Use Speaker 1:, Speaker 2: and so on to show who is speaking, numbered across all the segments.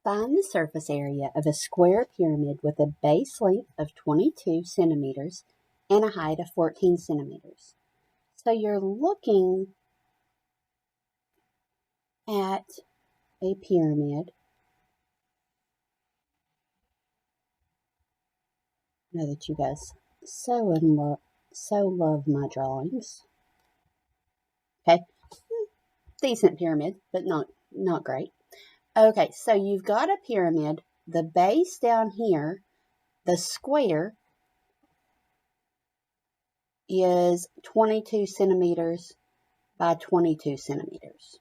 Speaker 1: Find the surface area of a square pyramid with a base length of 22 centimeters and a height of 14 centimeters. So you're looking at a pyramid. I know that you guys so love my drawings. Okay, decent pyramid, but not great. Okay, so you've got a pyramid. The base down here, the square, is 22 centimeters by 22 centimeters.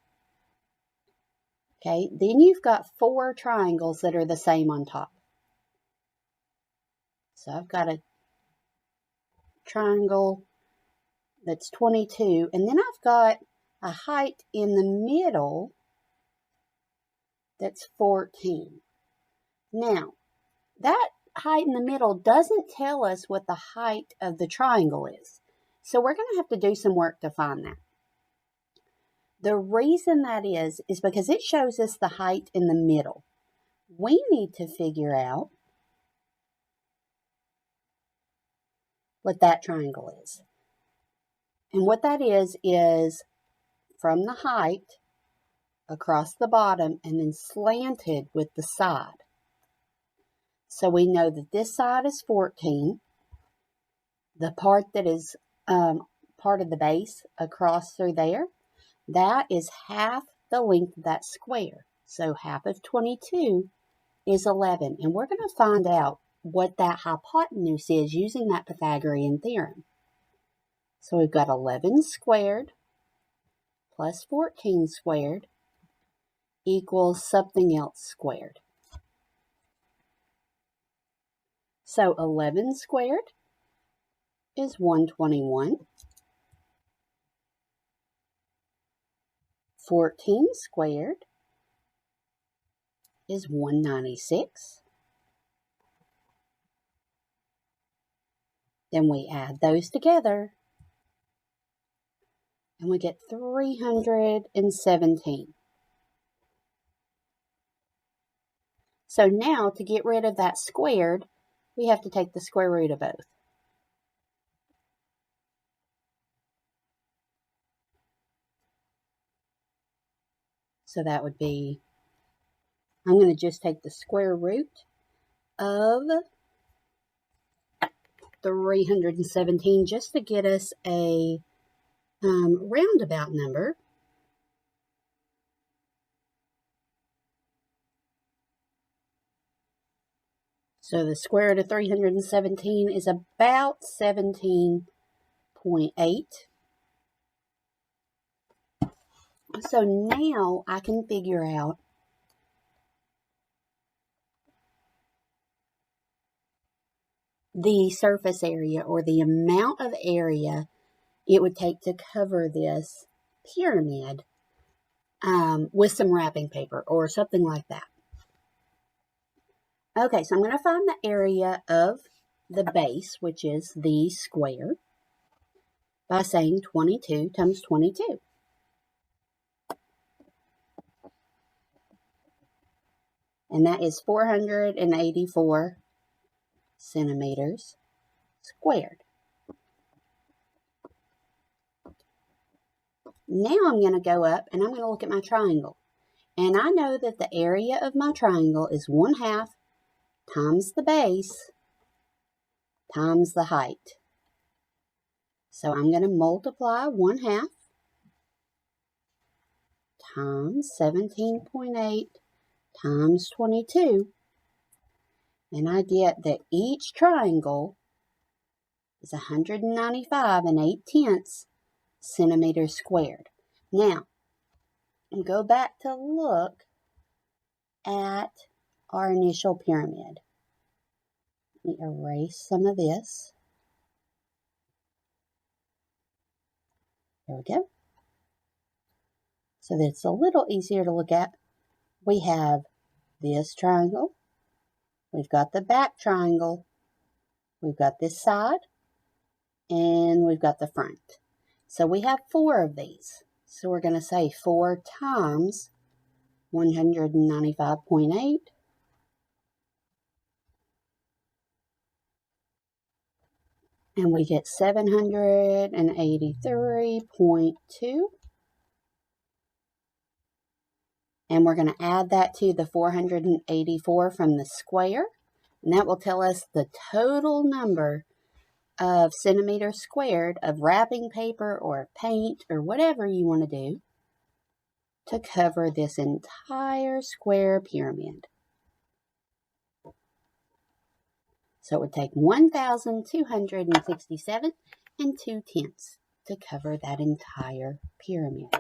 Speaker 1: Okay, then you've got 4 triangles that are the same on top. So I've got a triangle that's 22, and then I've got a height in the middle that's 14. Now, that height in the middle doesn't tell us what the height of the triangle is. So we're going to have to do some work to find that. The reason that is because it shows us the height in the middle. We need to figure out what that triangle is. And what that is from the height across the bottom and then slanted with the side. So we know that this side is 14. The part that is part of the base across through there, that is half the length of that square. So half of 22 is 11. And we're going to find out what that hypotenuse is using that Pythagorean theorem. So we've got 11 squared plus 14 squared equals something else squared. So 11 squared is 121. 14 squared is 196. Then we add those together and we get 317. So now to get rid of that squared, we have to take the square root of both. So that would be, I'm going to just take the square root of 317 just to get us a roundabout number. So the square root of 317 is about 17.8. So now I can figure out the surface area or the amount of area it would take to cover this pyramid with some wrapping paper or something like that. Okay, so I'm going to find the area of the base, which is the square, by saying 22 times 22. And that is 484 centimeters squared. Now I'm going to go up and I'm going to look at my triangle. And I know that the area of my triangle is 1/2 times the base times the height. So I'm going to multiply 1/2 times 17.8 times 22. And I get that each triangle is 195 8/10 centimeters squared. Now, go back to look at our initial pyramid. Let me erase some of this. There we go. So that it's a little easier to look at. We have this triangle. We've got the back triangle. We've got this side. And we've got the front. So we have 4 of these. So we're going to say 4 times 195.8 And we get 783.2. And we're going to add that to the 484 from the square. And that will tell us the total number of centimeters squared of wrapping paper or paint or whatever you want to do to cover this entire square pyramid. So it would take 1,267 and 2/10 to cover that entire pyramid.